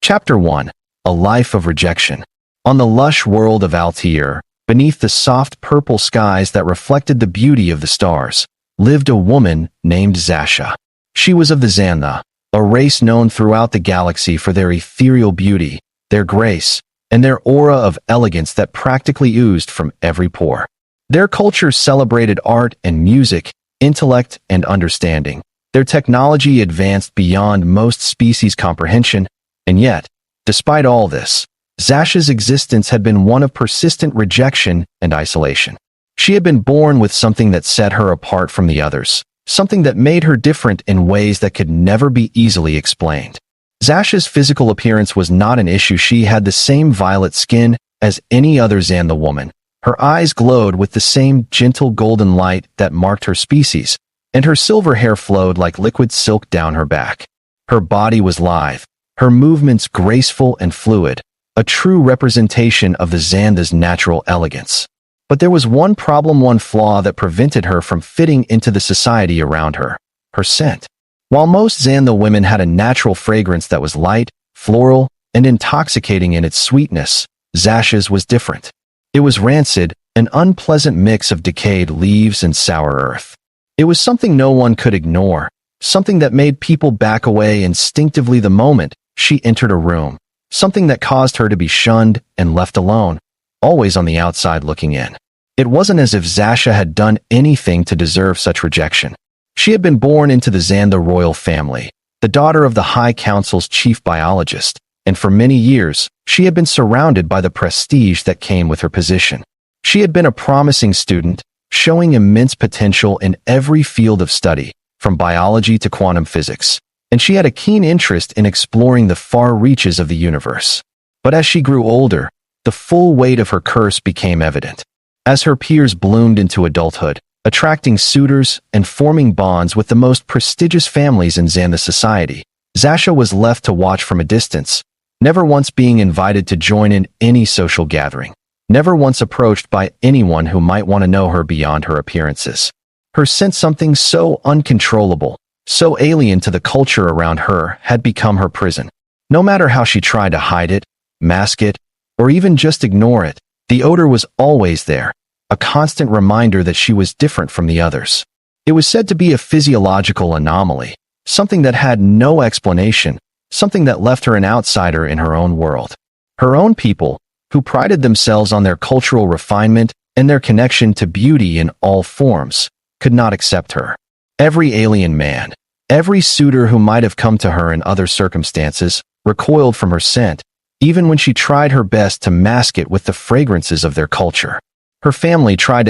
Chapter 1. A Life of Rejection. On the lush world of Altair, beneath the soft purple skies that reflected the beauty of the stars, lived a woman named Zasha. She was of the Xantha, a race known throughout the galaxy for their ethereal beauty, their grace, and their aura of elegance that practically oozed from every pore. Their culture celebrated art and music, intellect and understanding. Their technology advanced beyond most species' comprehension, and yet, despite all this, Zasha's existence had been one of persistent rejection and isolation. She had been born with something that set her apart from the others, something that made her different in ways that could never be easily explained. Zasha's physical appearance was not an issue. She had the same violet skin as any other Xantha woman. Her eyes glowed with the same gentle golden light that marked her species, and her silver hair flowed like liquid silk down her back. Her body was lithe, her movements graceful and fluid, a true representation of the Xantha's natural elegance. But there was one problem, one flaw that prevented her from fitting into the society around her: her scent. While most Xantha women had a natural fragrance that was light, floral, and intoxicating in its sweetness, Zasha's was different. It was rancid, an unpleasant mix of decayed leaves and sour earth. It was something no one could ignore, something that made people back away instinctively the moment she entered a room, something that caused her to be shunned and left alone, always on the outside looking in. It wasn't as if Zasha had done anything to deserve such rejection. She had been born into the Xantha royal family, the daughter of the High Council's chief biologist, and for many years, she had been surrounded by the prestige that came with her position. She had been a promising student, showing immense potential in every field of study, from biology to quantum physics, and she had a keen interest in exploring the far reaches of the universe. But as she grew older, the full weight of her curse became evident. As her peers bloomed into adulthood, attracting suitors and forming bonds with the most prestigious families in Xantha society, Zasha was left to watch from a distance, never once being invited to join in any social gathering, never once approached by anyone who might want to know her beyond her appearances. Her scent, something so uncontrollable, so alien to the culture around her, had become her prison. No matter how she tried to hide it, mask it, or even just ignore it, the odor was always there, a constant reminder that she was different from the others. It was said to be a physiological anomaly, something that had no explanation, something that left her an outsider in her own world. Her own people, who prided themselves on their cultural refinement and their connection to beauty in all forms, could not accept her. Every alien man, every suitor who might have come to her in other circumstances, recoiled from her scent, even when she tried her best to mask it with the fragrances of their culture. Her family tried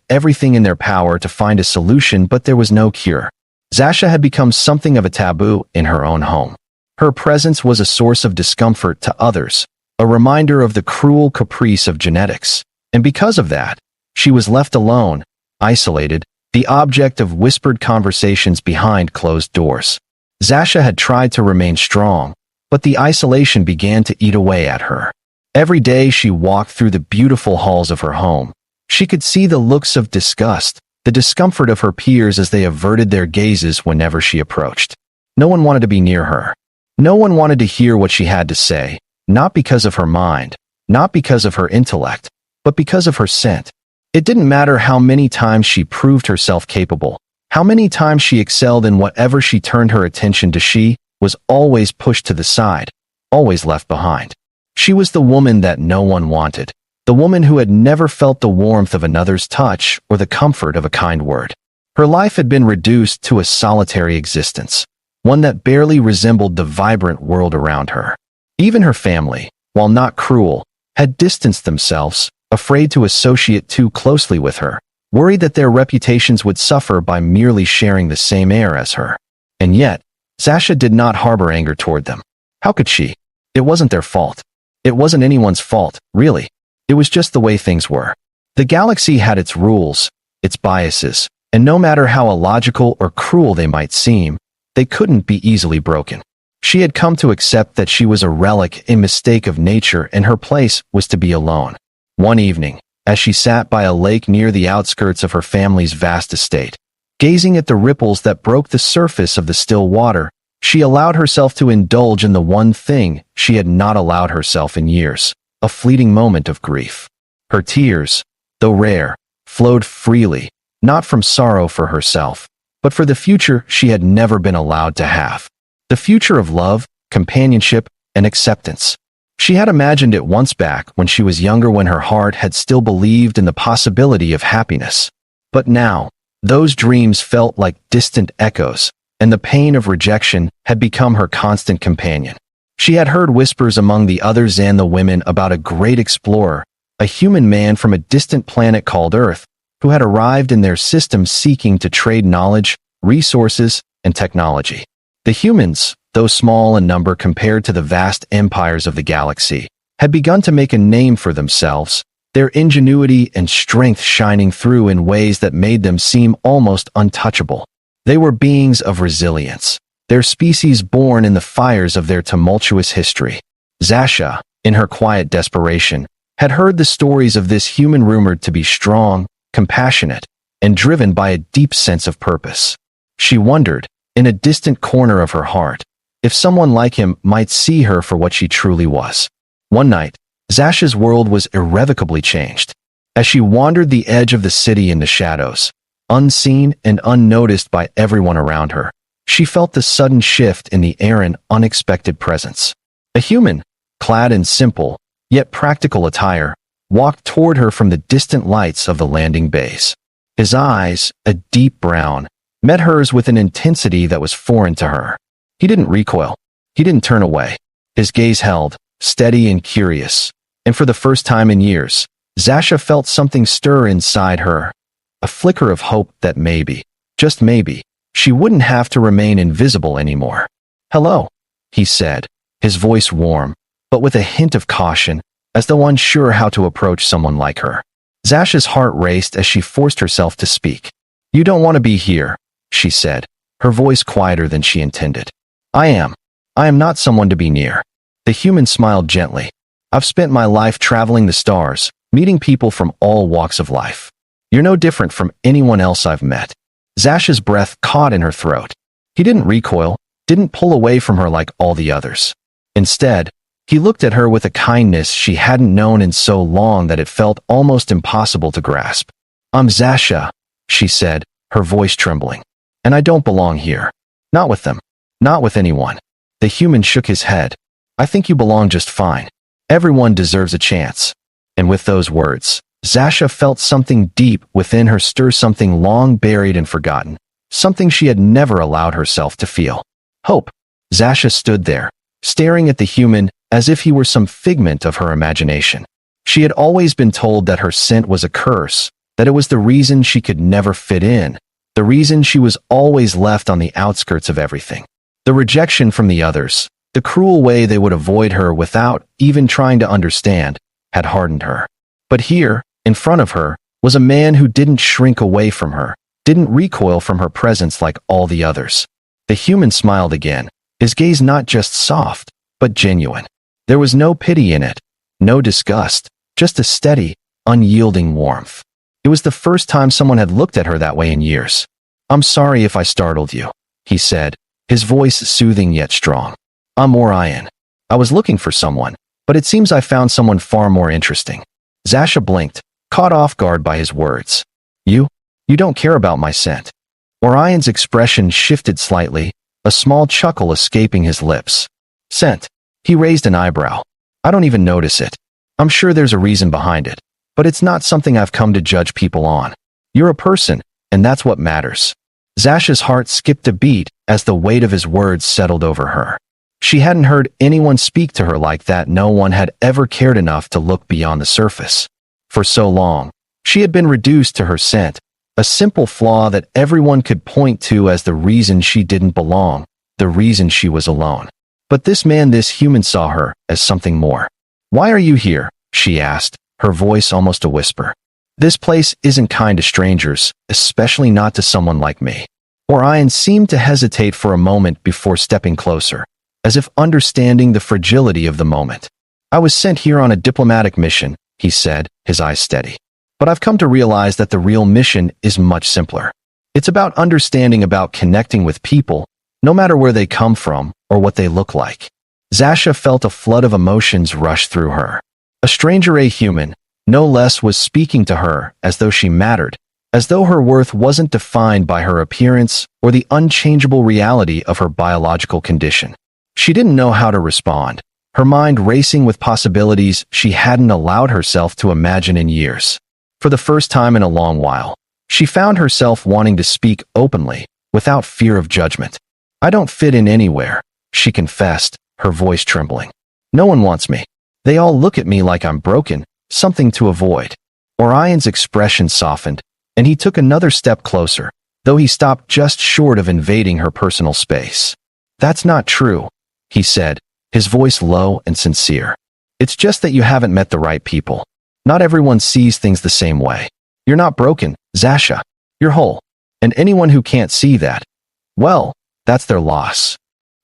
everything in their power to find a solution, but there was no cure. Zasha had become something of a taboo in her own home. Her presence was a source of discomfort to others, a reminder of the cruel caprice of genetics, and because of that, she was left alone, isolated, the object of whispered conversations behind closed doors. Zasha had tried to remain strong, but the isolation began to eat away at her. Every day she walked through the beautiful halls of her home. She could see the looks of disgust, the discomfort of her peers as they averted their gazes whenever she approached. No one wanted to be near her. No one wanted to hear what she had to say, not because of her mind, not because of her intellect, but because of her scent. It didn't matter how many times she proved herself capable, how many times she excelled in whatever she turned her attention to. She was always pushed to the side, always left behind. She was the woman that no one wanted, the woman who had never felt the warmth of another's touch or the comfort of a kind word. Her life had been reduced to a solitary existence, one that barely resembled the vibrant world around her. Even her family, while not cruel, had distanced themselves, afraid to associate too closely with her, worried that their reputations would suffer by merely sharing the same air as her. And yet, Zasha did not harbor anger toward them. How could she? It wasn't their fault. It wasn't anyone's fault, really. It was just the way things were. The galaxy had its rules, its biases, and no matter how illogical or cruel they might seem, they couldn't be easily broken. She had come to accept that she was a relic, a mistake of nature, and her place was to be alone. One evening, as she sat by a lake near the outskirts of her family's vast estate, gazing at the ripples that broke the surface of the still water, She allowed herself to indulge in the one thing she had not allowed herself in years, a fleeting moment of grief. Her tears, though rare, flowed freely, not from sorrow for herself, but for the future she had never been allowed to have. The future of love, companionship, and acceptance. She had imagined it once back when she was younger, when her heart had still believed in the possibility of happiness. But now, those dreams felt like distant echoes, and the pain of rejection had become her constant companion. She had heard whispers among the others and the women about a great explorer, a human man from a distant planet called Earth, who had arrived in their system seeking to trade knowledge, resources, and technology. The humans, though small in number compared to the vast empires of the galaxy, had begun to make a name for themselves, their ingenuity and strength shining through in ways that made them seem almost untouchable. They were beings of resilience, their species born in the fires of their tumultuous history. Zasha, in her quiet desperation, had heard the stories of this human rumored to be strong, compassionate, and driven by a deep sense of purpose. She wondered, in a distant corner of her heart, if someone like him might see her for what she truly was. One night, Zasha's world was irrevocably changed. As she wandered the edge of the city in the shadows, unseen and unnoticed by everyone around her, she felt the sudden shift in the air, an unexpected presence. A human, clad in simple, yet practical attire, walked toward her from the distant lights of the landing bays. His eyes, a deep brown, met hers with an intensity that was foreign to her. He didn't recoil. He didn't turn away. His gaze held, steady and curious, and for the first time in years, Zasha felt something stir inside her, a flicker of hope that maybe, just maybe, she wouldn't have to remain invisible anymore. "Hello," he said, his voice warm, but with a hint of caution, as though unsure how to approach someone like her. Zasha's heart raced as she forced herself to speak. "You don't want to be here," she said, her voice quieter than she intended. I am not someone to be near." The human smiled gently. "I've spent my life traveling the stars, meeting people from all walks of life. You're no different from anyone else I've met." Zasha's breath caught in her throat. He didn't recoil, didn't pull away from her like all the others. Instead, he looked at her with a kindness she hadn't known in so long that it felt almost impossible to grasp. "I'm Zasha," she said, her voice trembling. "And I don't belong here. Not with them. Not with anyone." The human shook his head. "I think you belong just fine. Everyone deserves a chance." And with those words, Zasha felt something deep within her stir, something long buried and forgotten, something she had never allowed herself to feel. Hope. Zasha stood there, staring at the human as if he were some figment of her imagination. She had always been told that her scent was a curse, that it was the reason she could never fit in, the reason she was always left on the outskirts of everything. The rejection from the others, the cruel way they would avoid her without even trying to understand, had hardened her. But here, in front of her, was a man who didn't shrink away from her, didn't recoil from her presence like all the others. The human smiled again, his gaze not just soft, but genuine. There was no pity in it, no disgust, just a steady, unyielding warmth. It was the first time someone had looked at her that way in years. "I'm sorry if I startled you," he said, his voice soothing yet strong. "I'm Orion. I was looking for someone, but it seems I found someone far more interesting." Zasha blinked, caught off guard by his words. You don't care about my scent." Orion's expression shifted slightly, a small chuckle escaping his lips. "Scent?" He raised an eyebrow. "I don't even notice it. I'm sure there's a reason behind it, but it's not something I've come to judge people on. You're a person, and that's what matters." Zasha's heart skipped a beat as the weight of his words settled over her. She hadn't heard anyone speak to her like that. No one had ever cared enough to look beyond the surface. For so long, she had been reduced to her scent, a simple flaw that everyone could point to as the reason she didn't belong, the reason she was alone. But this man, this human, saw her as something more. "Why are you here?" she asked, her voice almost a whisper. "This place isn't kind to strangers, especially not to someone like me." Orion seemed to hesitate for a moment before stepping closer, as if understanding the fragility of the moment. "I was sent here on a diplomatic mission," he said, his eyes steady. "But I've come to realize that the real mission is much simpler. It's about understanding, about connecting with people, no matter where they come from or what they look like. Zasha felt a flood of emotions rush through her. A stranger, a human, no less, was speaking to her as though she mattered, as though her worth wasn't defined by her appearance or the unchangeable reality of her biological condition. She didn't know how to respond, her mind racing with possibilities she hadn't allowed herself to imagine in years. For the first time in a long while, she found herself wanting to speak openly, without fear of judgment. "I don't fit in anywhere," she confessed, her voice trembling. "No one wants me. They all look at me like I'm broken, something to avoid." Orion's expression softened, and he took another step closer, though he stopped just short of invading her personal space. "That's not true," he said, his voice low and sincere. "It's just that you haven't met the right people. Not everyone sees things the same way. You're not broken, Zasha. You're whole. And anyone who can't see that, well, that's their loss."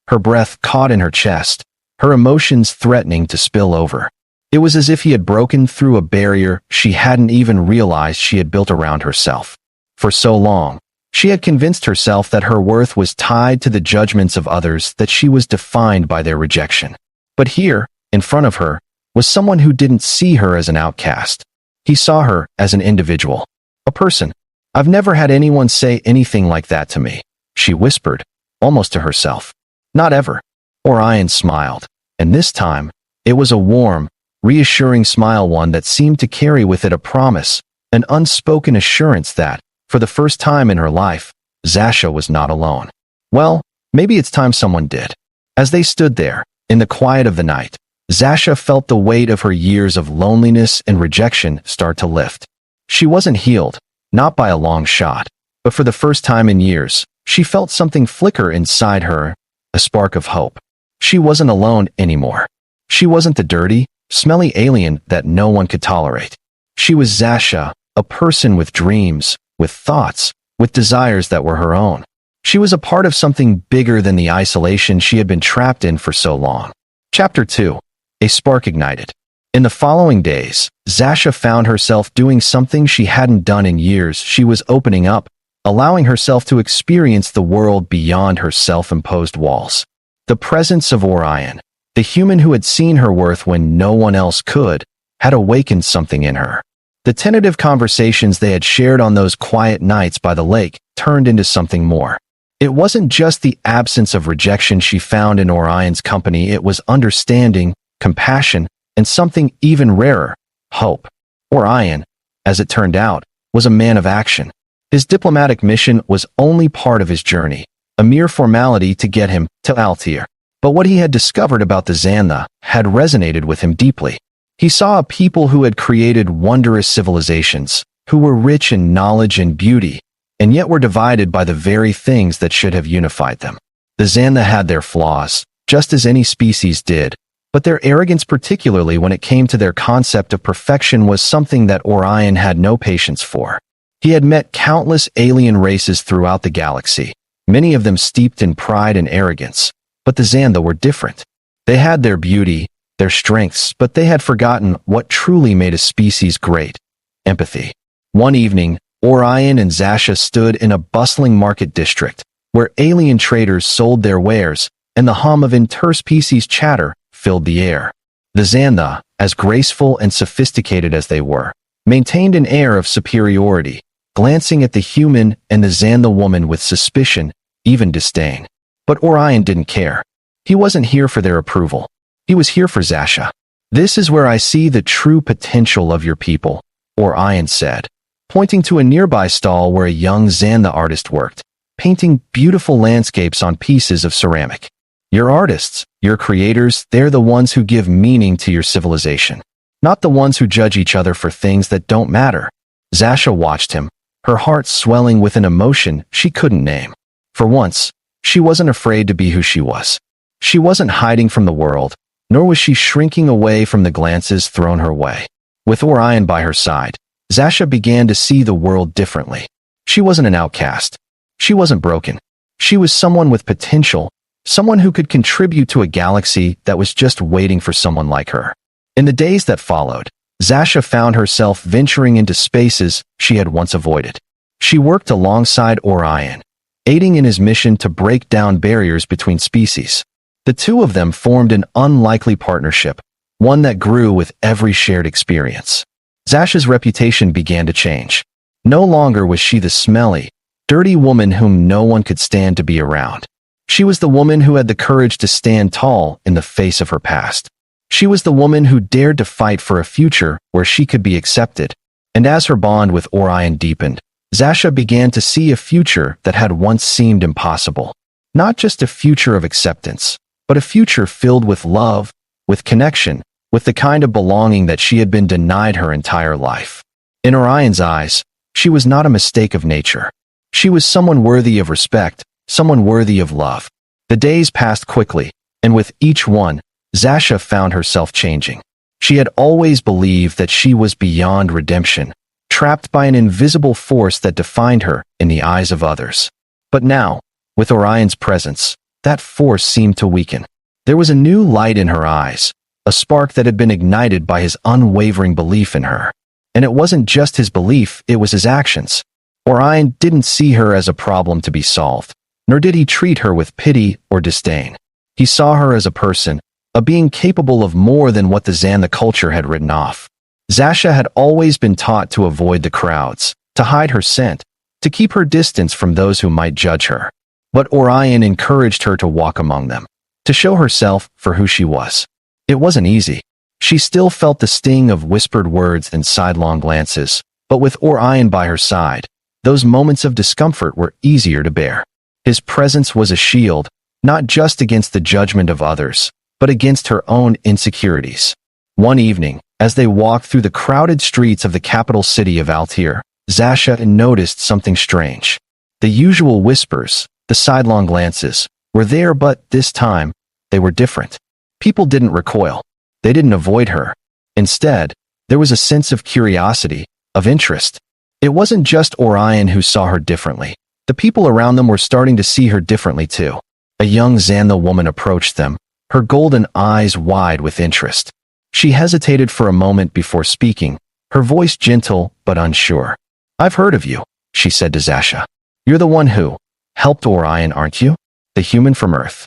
Her breath caught in her chest, her emotions threatening to spill over. It was as if he had broken through a barrier she hadn't even realized she had built around herself. For so long, she had convinced herself that her worth was tied to the judgments of others, that she was defined by their rejection. But here, in front of her, was someone who didn't see her as an outcast. He saw her as an individual, a person. "I've never had anyone say anything like that to me," she whispered, almost to herself. "Not ever." Orion smiled, and this time, it was a warm, reassuring smile, one that seemed to carry with it a promise, an unspoken assurance that, for the first time in her life, Zasha was not alone. Well, maybe it's time someone did. As they stood there, in the quiet of the night, Zasha felt the weight of her years of loneliness and rejection start to lift. She wasn't healed, not by a long shot, but for the first time in years, she felt something flicker inside her, a spark of hope. She wasn't alone anymore. She wasn't the dirty, smelly alien that no one could tolerate. She was Zasha, a person with dreams, with thoughts, with desires that were her own. She was a part of something bigger than the isolation she had been trapped in for so long. Chapter 2. A spark ignited. In the following days, Zasha found herself doing something she hadn't done in years. She was opening up, allowing herself to experience the world beyond her self-imposed walls. The presence of Orion, the human who had seen her worth when no one else could, had awakened something in her. The tentative conversations they had shared on those quiet nights by the lake turned into something more. It wasn't just the absence of rejection she found in Orion's company, it was understanding, compassion, and something even rarer, hope. Orion, as it turned out, was a man of action. His diplomatic mission was only part of his journey, a mere formality to get him to Altair. But what he had discovered about the Xantha had resonated with him deeply. He saw a people who had created wondrous civilizations, who were rich in knowledge and beauty, and yet were divided by the very things that should have unified them. The Xantha had their flaws, just as any species did, but their arrogance, particularly when it came to their concept of perfection, was something that Orion had no patience for. He had met countless alien races throughout the galaxy, many of them steeped in pride and arrogance, but the Xantha were different. They had their beauty, their strengths, but they had forgotten what truly made a species great: empathy. One evening, Orion and Zasha stood in a bustling market district, where alien traders sold their wares, and the hum of interspecies chatter filled the air. The Xantha, as graceful and sophisticated as they were, maintained an air of superiority, glancing at the human and the Xantha woman with suspicion, even disdain. But Orion didn't care. He wasn't here for their approval. He was here for Zasha. "This is where I see the true potential of your people," Orion said, pointing to a nearby stall where a young Xantha artist worked, painting beautiful landscapes on pieces of ceramic. "Your artists, your creators, they're the ones who give meaning to your civilization, not the ones who judge each other for things that don't matter." Zasha watched him, her heart swelling with an emotion she couldn't name. For once, she wasn't afraid to be who she was. She wasn't hiding from the world, nor was she shrinking away from the glances thrown her way. With Orion by her side, Zasha began to see the world differently. She wasn't an outcast. She wasn't broken. She was someone with potential, someone who could contribute to a galaxy that was just waiting for someone like her. In the days that followed, Zasha found herself venturing into spaces she had once avoided. She worked alongside Orion, aiding in his mission to break down barriers between species. The two of them formed an unlikely partnership, one that grew with every shared experience. Zasha's reputation began to change. No longer was she the smelly, dirty woman whom no one could stand to be around. She was the woman who had the courage to stand tall in the face of her past. She was the woman who dared to fight for a future where she could be accepted. And as her bond with Orion deepened, Zasha began to see a future that had once seemed impossible. Not just a future of acceptance, but a future filled with love, with connection, with the kind of belonging that she had been denied her entire life. In Orion's eyes, she was not a mistake of nature. She was someone worthy of respect, someone worthy of love. The days passed quickly, and with each one, Zasha found herself changing. She had always believed that she was beyond redemption, trapped by an invisible force that defined her in the eyes of others. But now, with Orion's presence, that force seemed to weaken. There was a new light in her eyes, a spark that had been ignited by his unwavering belief in her. And it wasn't just his belief, it was his actions. Orion didn't see her as a problem to be solved, nor did he treat her with pity or disdain. He saw her as a person, a being capable of more than what the Xantha culture had written off. Zasha had always been taught to avoid the crowds, to hide her scent, to keep her distance from those who might judge her. But Orion encouraged her to walk among them, to show herself for who she was. It wasn't easy. She still felt the sting of whispered words and sidelong glances, but with Orion by her side, those moments of discomfort were easier to bear. His presence was a shield, not just against the judgment of others, but against her own insecurities. One evening, as they walked through the crowded streets of the capital city of Altair, Zasha noticed something strange. The usual whispers, the sidelong glances, were there, but this time, they were different. People didn't recoil. They didn't avoid her. Instead, there was a sense of curiosity, of interest. It wasn't just Orion who saw her differently. The people around them were starting to see her differently too. A young Xantha woman approached them, her golden eyes wide with interest. She hesitated for a moment before speaking, her voice gentle but unsure. "I've heard of you," she said to Zasha. "You're the one who helped Orion, aren't you? The human from Earth."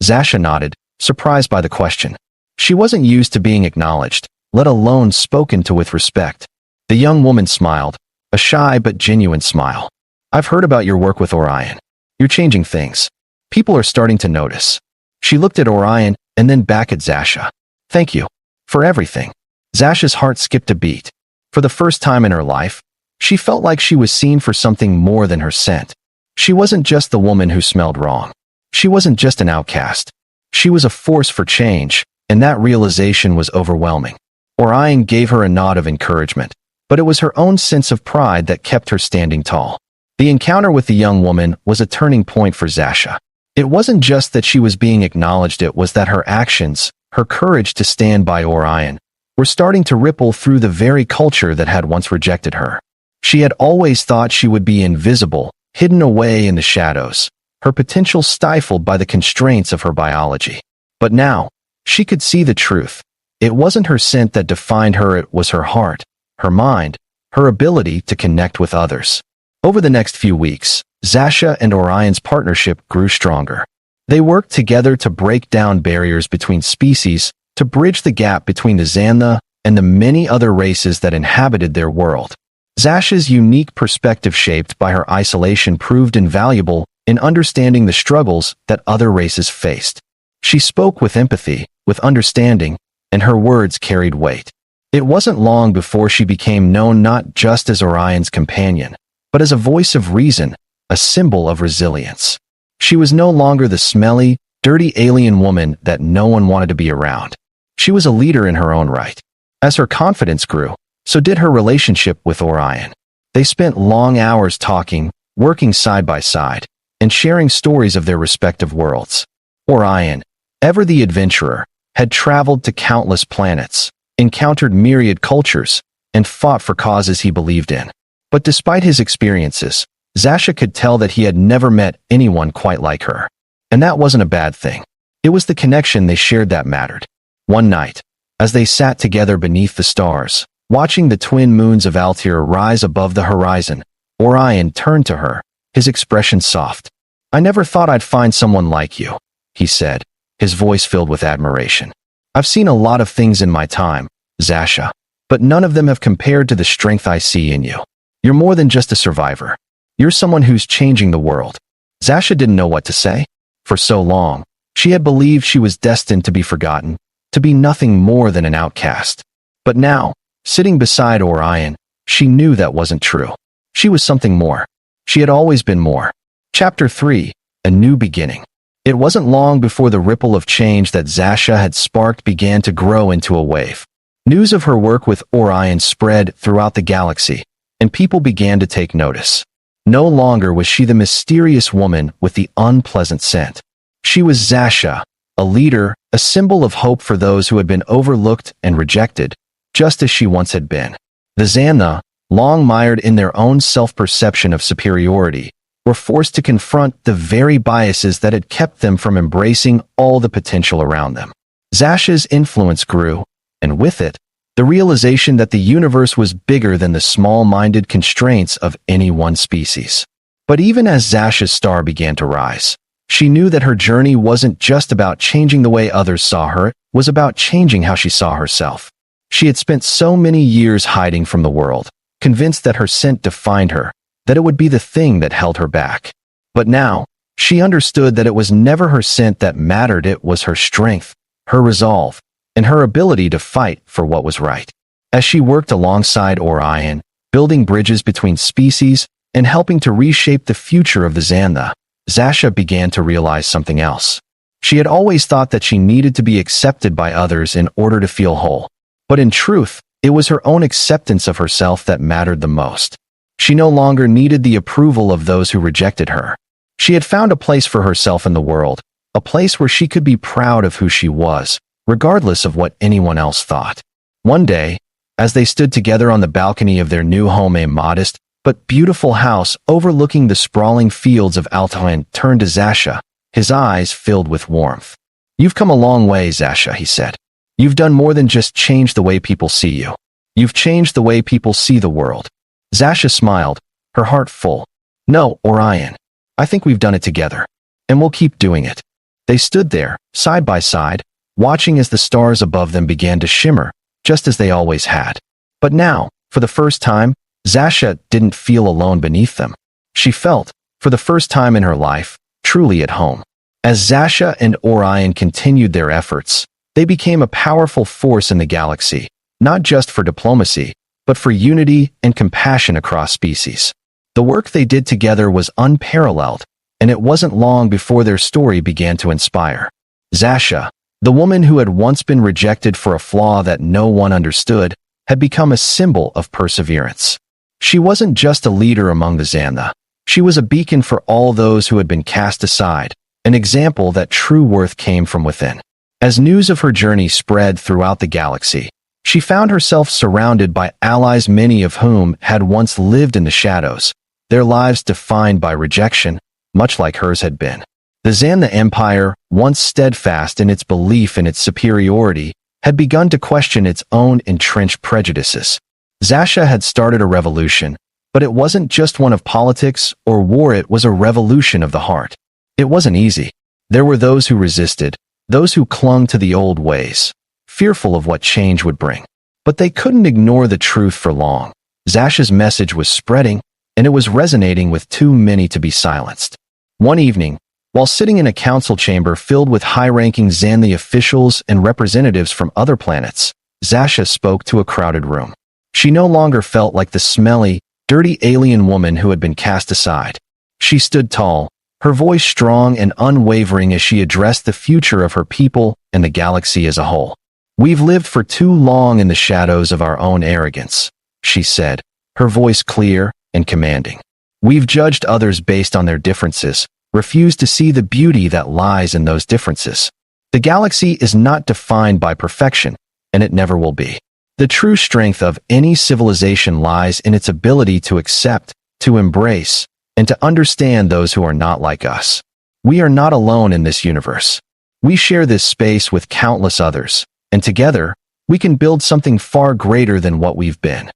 Zasha nodded, surprised by the question. She wasn't used to being acknowledged, let alone spoken to with respect. The young woman smiled, a shy but genuine smile. "I've heard about your work with Orion. You're changing things. People are starting to notice." She looked at Orion and then back at Zasha. "Thank you for everything." Zasha's heart skipped a beat. For the first time in her life, she felt like she was seen for something more than her scent. She wasn't just the woman who smelled wrong. She wasn't just an outcast. She was a force for change, and that realization was overwhelming. Orion gave her a nod of encouragement, but it was her own sense of pride that kept her standing tall. The encounter with the young woman was a turning point for Zasha. It wasn't just that she was being acknowledged, it was that her actions, her courage to stand by Orion, were starting to ripple through the very culture that had once rejected her. She had always thought she would be invisible, hidden away in the shadows, her potential stifled by the constraints of her biology. But now, she could see the truth. It wasn't her scent that defined her, it was her heart, her mind, her ability to connect with others. Over the next few weeks, Zasha and Orion's partnership grew stronger. They worked together to break down barriers between species, to bridge the gap between the Xantha and the many other races that inhabited their world. Zasha's unique perspective shaped by her isolation proved invaluable in understanding the struggles that other races faced. She spoke with empathy, with understanding, and her words carried weight. It wasn't long before she became known not just as Orion's companion, but as a voice of reason, a symbol of resilience. She was no longer the smelly, dirty alien woman that no one wanted to be around. She was a leader in her own right. As her confidence grew, so did her relationship with Orion. They spent long hours talking, working side by side, and sharing stories of their respective worlds. Orion, ever the adventurer, had traveled to countless planets, encountered myriad cultures, and fought for causes he believed in. But despite his experiences, Zasha could tell that he had never met anyone quite like her. And that wasn't a bad thing. It was the connection they shared that mattered. One night, as they sat together beneath the stars, watching the twin moons of Altair rise above the horizon, Orion turned to her, his expression soft. I never thought I'd find someone like you, he said, his voice filled with admiration. I've seen a lot of things in my time, Zasha, but none of them have compared to the strength I see in you. You're more than just a survivor. You're someone who's changing the world. Zasha didn't know what to say. For so long, she had believed she was destined to be forgotten, to be nothing more than an outcast. But now, sitting beside Orion, she knew that wasn't true. She was something more. She had always been more. Chapter 3, A New Beginning. It wasn't long before the ripple of change that Zasha had sparked began to grow into a wave. News of her work with Orion spread throughout the galaxy, and people began to take notice. No longer was she the mysterious woman with the unpleasant scent. She was Zasha, a leader, a symbol of hope for those who had been overlooked and rejected, just as she once had been. The Xantha, long mired in their own self-perception of superiority, were forced to confront the very biases that had kept them from embracing all the potential around them. Zasha's influence grew, and with it, the realization that the universe was bigger than the small-minded constraints of any one species. But even as Zasha's star began to rise, she knew that her journey wasn't just about changing the way others saw her, it was about changing how she saw herself. She had spent so many years hiding from the world, convinced that her scent defined her, that it would be the thing that held her back. But now, she understood that it was never her scent that mattered, it was her strength, her resolve, and her ability to fight for what was right. As she worked alongside Orion, building bridges between species and helping to reshape the future of the Xantha, Zasha began to realize something else. She had always thought that she needed to be accepted by others in order to feel whole. But in truth, it was her own acceptance of herself that mattered the most. She no longer needed the approval of those who rejected her. She had found a place for herself in the world, a place where she could be proud of who she was, regardless of what anyone else thought. One day, as they stood together on the balcony of their new home, a modest but beautiful house overlooking the sprawling fields of Altoan, turned to Zasha, his eyes filled with warmth. "You've come a long way, Zasha," he said. "You've done more than just change the way people see you. You've changed the way people see the world." Zasha smiled, her heart full. "No, Orion. I think we've done it together. And we'll keep doing it." They stood there, side by side, watching as the stars above them began to shimmer, just as they always had. But now, for the first time, Zasha didn't feel alone beneath them. She felt, for the first time in her life, truly at home. As Zasha and Orion continued their efforts, they became a powerful force in the galaxy, not just for diplomacy, but for unity and compassion across species. The work they did together was unparalleled, and it wasn't long before their story began to inspire. Zasha, the woman who had once been rejected for a flaw that no one understood, had become a symbol of perseverance. She wasn't just a leader among the Xantha. She was a beacon for all those who had been cast aside, an example that true worth came from within. As news of her journey spread throughout the galaxy, she found herself surrounded by allies, many of whom had once lived in the shadows, their lives defined by rejection, much like hers had been. The Xantha Empire, once steadfast in its belief in its superiority, had begun to question its own entrenched prejudices. Zasha had started a revolution, but it wasn't just one of politics or war, it was a revolution of the heart. It wasn't easy. There were those who resisted, those who clung to the old ways, fearful of what change would bring. But they couldn't ignore the truth for long. Zasha's message was spreading, and it was resonating with too many to be silenced. One evening, while sitting in a council chamber filled with high-ranking Xantha officials and representatives from other planets, Zasha spoke to a crowded room. She no longer felt like the smelly, dirty alien woman who had been cast aside. She stood tall, her voice strong and unwavering as she addressed the future of her people and the galaxy as a whole. "We've lived for too long in the shadows of our own arrogance," she said, her voice clear and commanding. "We've judged others based on their differences, refused to see the beauty that lies in those differences. The galaxy is not defined by perfection, and it never will be. The true strength of any civilization lies in its ability to accept, to embrace, and to understand those who are not like us. We are not alone in this universe. We share this space with countless others, and together, we can build something far greater than what we've been."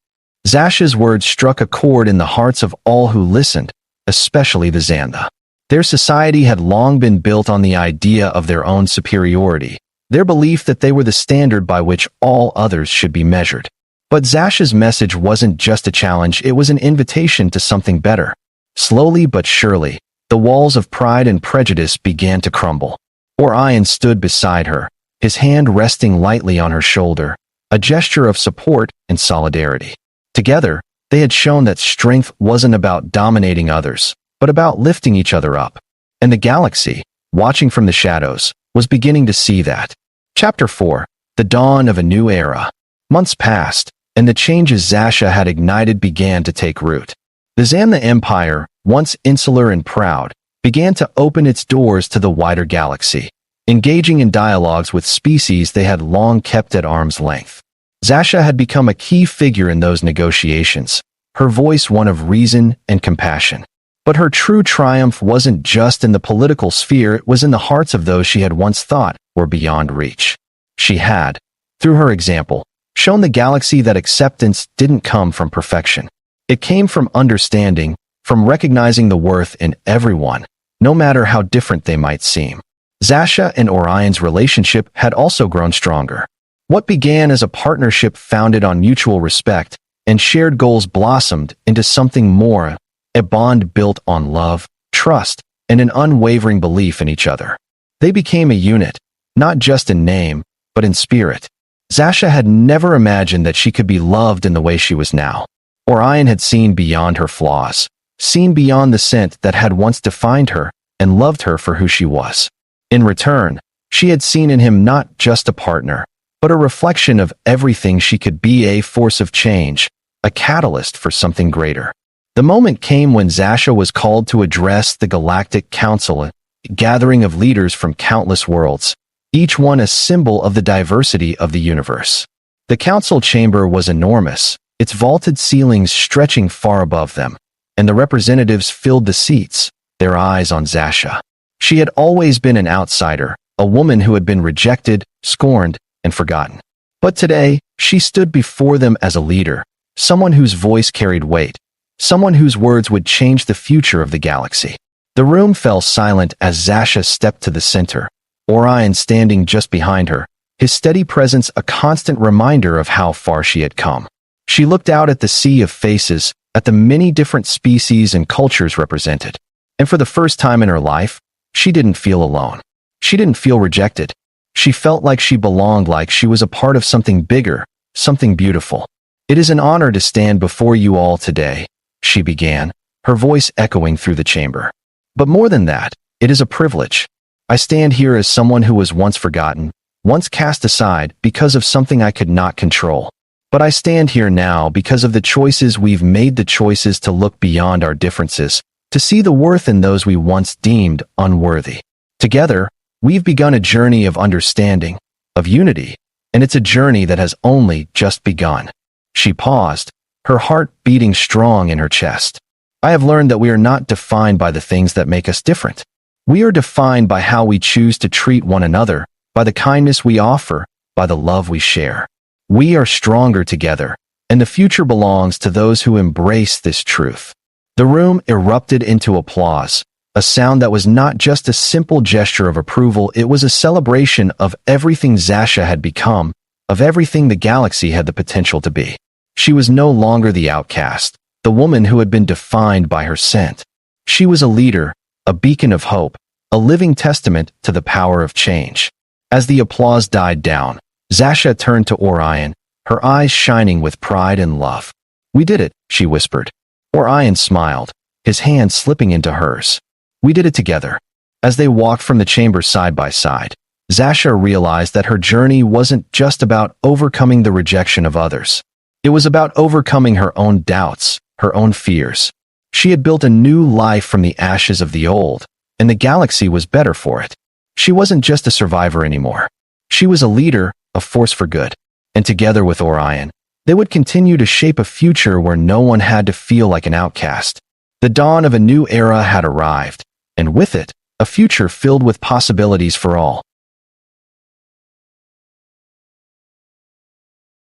Zasha's words struck a chord in the hearts of all who listened, especially the Xantha. Their society had long been built on the idea of their own superiority, their belief that they were the standard by which all others should be measured. But Zasha's message wasn't just a challenge, it was an invitation to something better. Slowly but surely, the walls of pride and prejudice began to crumble. Orion stood beside her, his hand resting lightly on her shoulder, a gesture of support and solidarity. Together, they had shown that strength wasn't about dominating others, but about lifting each other up. And the galaxy, watching from the shadows, was beginning to see that. Chapter 4. The Dawn of a New Era. Months passed, and the changes Zasha had ignited began to take root. The Zamna Empire, once insular and proud, began to open its doors to the wider galaxy, engaging in dialogues with species they had long kept at arm's length. Zasha had become a key figure in those negotiations, her voice one of reason and compassion. But her true triumph wasn't just in the political sphere, it was in the hearts of those she had once thought were beyond reach. She had, through her example, shown the galaxy that acceptance didn't come from perfection. It came from understanding, from recognizing the worth in everyone, no matter how different they might seem. Zasha and Orion's relationship had also grown stronger. What began as a partnership founded on mutual respect and shared goals blossomed into something more, a bond built on love, trust, and an unwavering belief in each other. They became a unit, not just in name, but in spirit. Zasha had never imagined that she could be loved in the way she was now. Orion had seen beyond her flaws, seen beyond the scent that had once defined her, and loved her for who she was. In return, she had seen in him not just a partner, but a reflection of everything she could be, a force of change, a catalyst for something greater. The moment came when Zasha was called to address the Galactic Council, a gathering of leaders from countless worlds, each one a symbol of the diversity of the universe. The council chamber was enormous, its vaulted ceilings stretching far above them, and the representatives filled the seats, their eyes on Zasha. She had always been an outsider, a woman who had been rejected, scorned, and forgotten. But today, she stood before them as a leader, someone whose voice carried weight, someone whose words would change the future of the galaxy. The room fell silent as Zasha stepped to the center, Orion standing just behind her, his steady presence a constant reminder of how far she had come. She looked out at the sea of faces, at the many different species and cultures represented. And for the first time in her life, she didn't feel alone. She didn't feel rejected. She felt like she belonged, like she was a part of something bigger, something beautiful. "It is an honor to stand before you all today," she began, her voice echoing through the chamber. "But more than that, it is a privilege. I stand here as someone who was once forgotten, once cast aside because of something I could not control. But I stand here now because of the choices we've made, the choices to look beyond our differences, to see the worth in those we once deemed unworthy. Together, we've begun a journey of understanding, of unity, and it's a journey that has only just begun." She paused, her heart beating strong in her chest. "I have learned that we are not defined by the things that make us different. We are defined by how we choose to treat one another, by the kindness we offer, by the love we share. We are stronger together, and the future belongs to those who embrace this truth." The room erupted into applause, a sound that was not just a simple gesture of approval, it was a celebration of everything Zasha had become, of everything the galaxy had the potential to be. She was no longer the outcast, the woman who had been defined by her scent. She was a leader, a beacon of hope, a living testament to the power of change. As the applause died down, Zasha turned to Orion, her eyes shining with pride and love. "We did it," she whispered. Orion smiled, his hand slipping into hers. "We did it together." As they walked from the chamber side by side, Zasha realized that her journey wasn't just about overcoming the rejection of others. It was about overcoming her own doubts, her own fears. She had built a new life from the ashes of the old, and the galaxy was better for it. She wasn't just a survivor anymore. She was a leader, a force for good. And together with Orion, they would continue to shape a future where no one had to feel like an outcast. The dawn of a new era had arrived, and with it, a future filled with possibilities for all.